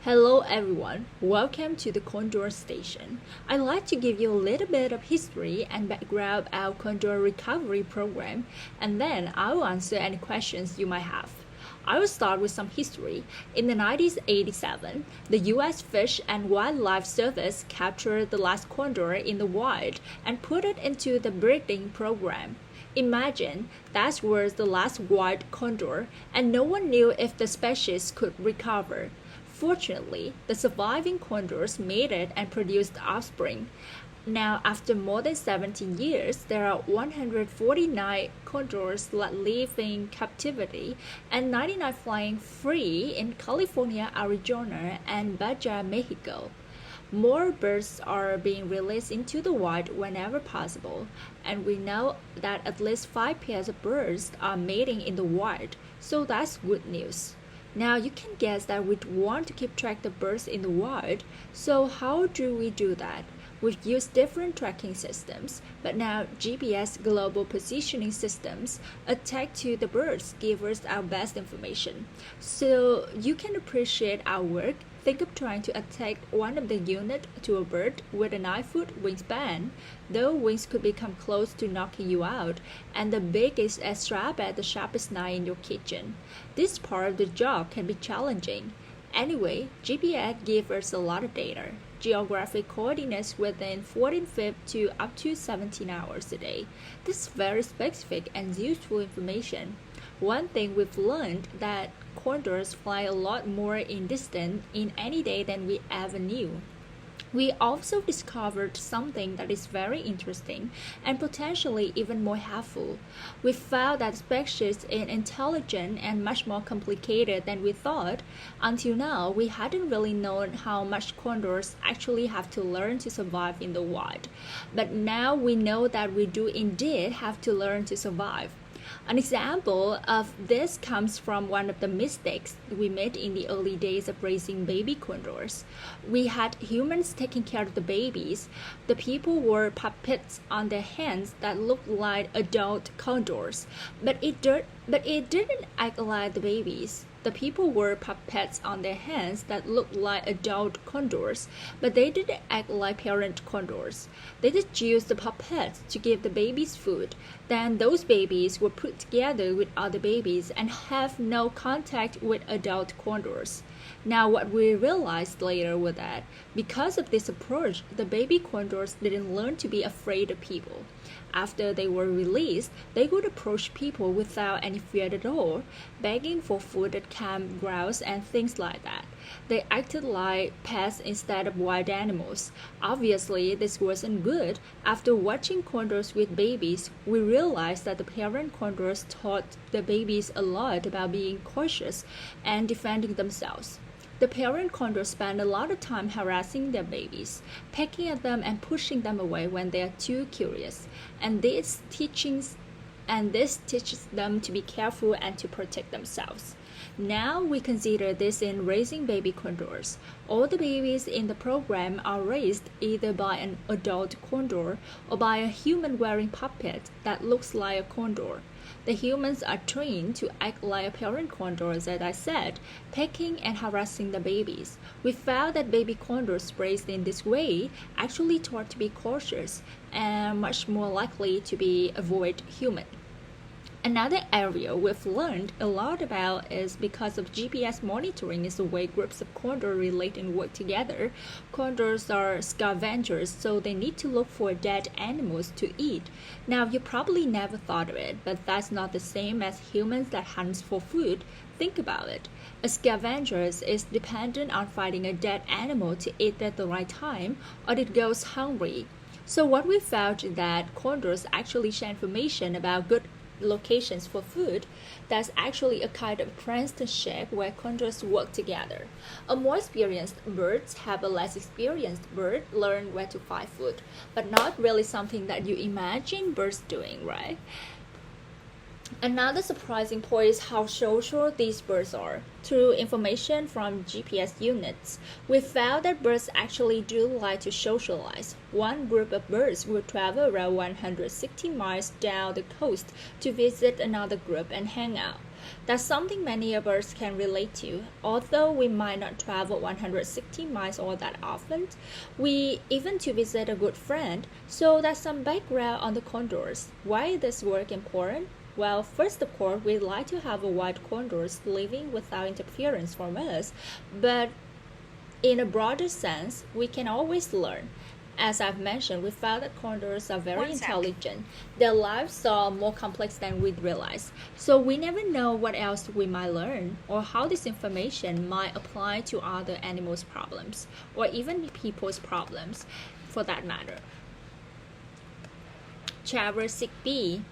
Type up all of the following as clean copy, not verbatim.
Hello everyone, welcome to the Condor Station. I'd like to give you a little bit of history and background of our Condor Recovery Program, and then I will answer any questions you might have. I will start with some history. In the 1987, the U.S. Fish and Wildlife Service captured the last condor in the wild and put it into the breeding program. Imagine that was the last wild condor, and no one knew if the species could recover. Fortunately, the surviving condors made it and produced offspring. Now, after more than 70 years, there are 149 condors that live in captivity and 99 flying free in California, Arizona, and Baja, Mexico. More birds are being released into the wild whenever possible, and we know that at least 5 pairs of birds are mating in the wild, so that's good news. Now you can guess that we want to keep track of the birds in the wild, so how do we do that? We've used different tracking systems, but now GPS global positioning systems attached to the birds give us our best information. So you can appreciate our work. Think of trying to attach one of the units to a bird with a 9-foot wingspan. The wings could become close to knocking you out, and the beak is as sharp as the sharpest knife in your kitchen. This part of the job can be challenging. Anyway, GPS gives us a lot of data. Geographic coordinates within 14 feet to up to 17 hours a day. This is very specific and useful information. One thing we've learned that condors fly a lot more in distance in any day than we ever knew. We also discovered something that is very interesting and potentially even more helpful. We found that species are intelligent and much more complicated than we thought. Until now, we hadn't really known how much condors actually have to learn to survive in the wild. But now we know that we do indeed have to learn to survive. An example of this comes from one of the mistakes we made in the early days of raising baby condors. We had humans taking care of the babies. The people wore puppets on their hands that looked like adult condors, but it didn't act like the babies. The people wore puppets on their hands that looked like adult condors, but they didn't act like parent condors. They just used the puppets to give the babies food. Then those babies were put together with other babies and have no contact with adult condors. Now what we realized later was that because of this approach, the baby condors didn't learn to be afraid of people. After they were released, they would approach people without any fear at all, begging for food at campgrounds and things like that. They acted like pets instead of wild animals. Obviously, this wasn't good. After watching condors with babies, we realized that the parent condors taught the babies a lot about being cautious and defending themselves. The parent condors spend a lot of time harassing their babies, pecking at them and pushing them away when they are too curious. And this teaches them to be careful and to protect themselves. Now we consider this in raising baby condors. All the babies in the program are raised either by an adult condor or by a human wearing puppet that looks like a condor. The humans are trained to act like parent condors, as I said, pecking and harassing the babies. We found that baby condors raised in this way actually taught to be cautious and much more likely to be avoid humans. Another area we've learned a lot about is because of GPS monitoring is the way groups of condors relate and work together. Condors are scavengers, so they need to look for dead animals to eat. Now, you probably never thought of it, but that's not the same as humans that hunt for food. Think about it. A scavenger is dependent on finding a dead animal to eat at the right time, or it goes hungry. So what we found is that condors actually share information about good locations for food. That's actually a kind of apprenticeship where condors work together. A more experienced birds have a less experienced bird learn where to find food, but not really something that you imagine birds doing, right? Another surprising point is how social these birds are. Through information from GPS units, we found that birds actually do like to socialize. One group of birds will travel around 160 miles down the coast to visit another group and hang out. That's something many of us can relate to. Although we might not travel 160 miles all that often, we even to visit a good friend. So that's some background on the condors. Why is this work important? Well, first of course, we'd like to have a white condors living without interference from us, but in a broader sense, we can always learn. As I've mentioned, we found that condors are very intelligent. Their lives are more complex than we'd realize. So we never know what else we might learn or how this information might apply to other animals' problems or even people's problems for that matter. Chapter 6b.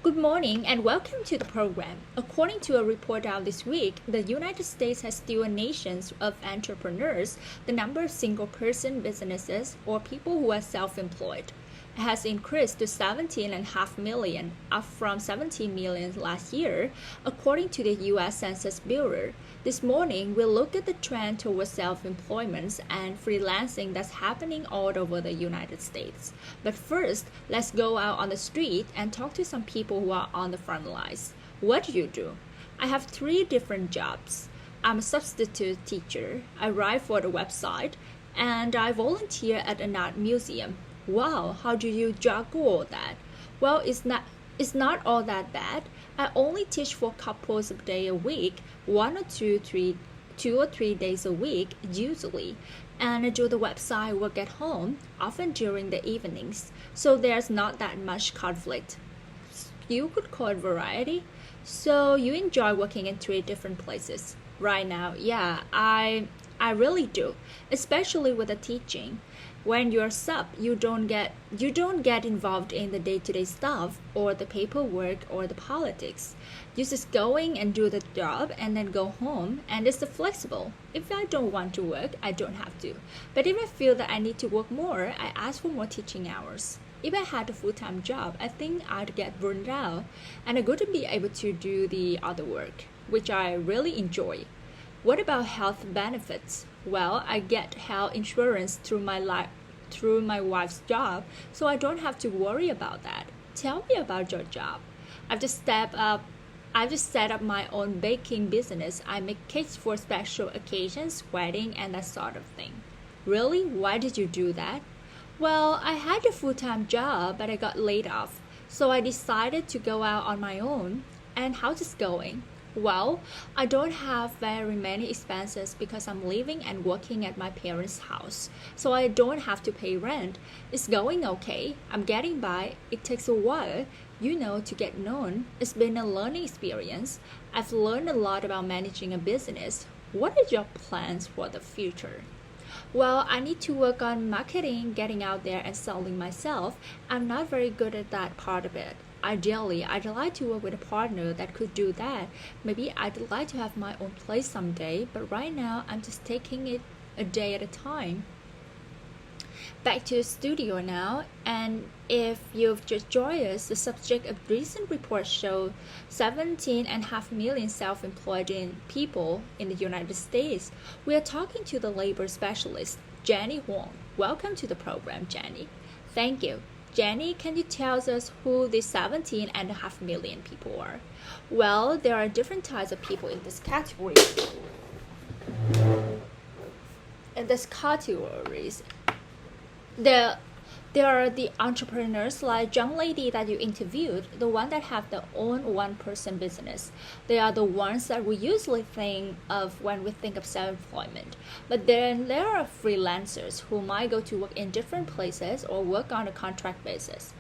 Good morning and welcome to the program. According to a report out this week, the United States has still a nation of entrepreneurs. The number of single-person businesses or people who are self-employed has increased to 17.5 million, up from 17 million last year, according to the U.S. Census Bureau. This morning, we'll look at the trend towards self-employment and freelancing that's happening all over the United States. But first, let's go out on the street and talk to some people who are on the front lines. What do you do? I have 3 different jobs. I'm a substitute teacher, I write for the website, and I volunteer at an art museum. Wow, how do you juggle all that? Well, it's not all that bad. I only teach for couples of day a week, 2 or 3 days a week usually, and I do the website work at home, often during the evenings. So there's not that much conflict. You could call it variety. So you enjoy working in 3 different places. Right now, yeah, I really do, especially with the teaching. When you're sub, you don't get involved in the day-to-day stuff or the paperwork or the politics. You just go in and do the job and then go home, and it's flexible. If I don't want to work, I don't have to. But if I feel that I need to work more, I ask for more teaching hours. If I had a full-time job, I think I'd get burned out, and I wouldn't be able to do the other work, which I really enjoy. What about health benefits? Well, I get health insurance through my wife's job, so I don't have to worry about that. Tell me about your job. I've just set up my own baking business. I make cakes for special occasions, wedding, and that sort of thing. Really? Why did you do that? Well, I had a full-time job, but I got laid off, so I decided to go out on my own. And how's it going? Well, I don't have very many expenses because I'm living and working at my parents' house, so I don't have to pay rent. It's going okay. I'm getting by. It takes a while, to get known. It's been a learning experience. I've learned a lot about managing a business. What are your plans for the future? Well, I need to work on marketing, getting out there and selling myself. I'm not very good at that part of it. Ideally, I'd like to work with a partner that could do that. Maybe I'd like to have my own place someday, but right now I'm just taking it a day at a time. Back to the studio now, and if you've just joined us, the subject of recent reports show 17.5 million self-employed people in the United States. We are talking to the labor specialist, Jenny Huang. Welcome to the program, Jenny. Thank you. Jenny, can you tell us who these 17.5 million people are? Well, there are different types of people in this category. There are the entrepreneurs like young lady that you interviewed, the one that have their own one-person business. They are the ones that we usually think of when we think of self-employment. But then there are freelancers who might go to work in different places or work on a contract basis.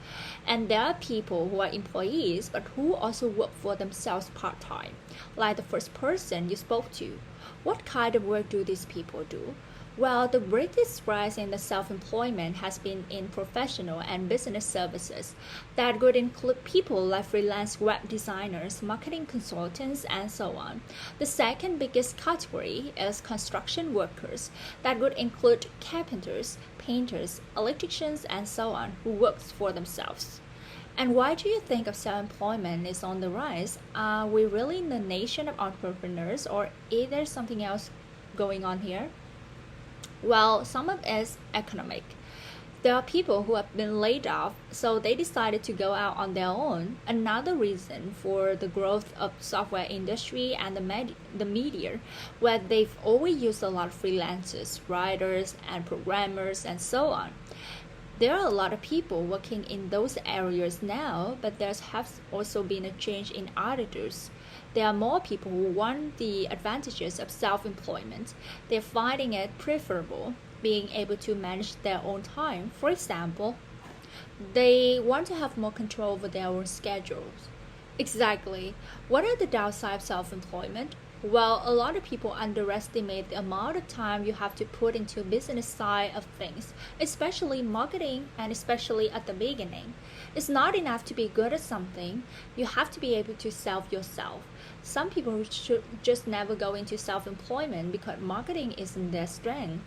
And there are people who are employees but who also work for themselves part-time, like the first person you spoke to. What kind of work do these people do? Well, the greatest rise in the self-employment has been in professional and business services that would include people like freelance web designers, marketing consultants, and so on. The second biggest category is construction workers that would include carpenters, painters, electricians, and so on who work for themselves. And why do you think of self-employment is on the rise? Are we really in the nation of entrepreneurs, or is there something else going on here? Well, some of it is economic. There are people who have been laid off, so they decided to go out on their own. Another reason for the growth of software industry and the media, where they've always used a lot of freelancers, writers, and programmers, and so on. There are a lot of people working in those areas now, but there has also been a change in attitudes. There are more people who want the advantages of self-employment. They're finding it preferable, being able to manage their own time. For example, they want to have more control over their own schedules. Exactly. What are the downsides of self-employment? Well, a lot of people underestimate the amount of time you have to put into business side of things, especially marketing and especially at the beginning. It's not enough to be good at something. You have to be able to sell yourself. Some people should just never go into self-employment because marketing isn't their strength.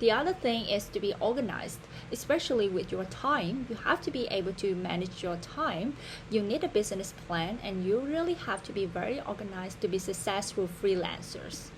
The other thing is to be organized, especially with your time. You have to be able to manage your time. You need a business plan, and you really have to be very organized to be successful freelancers.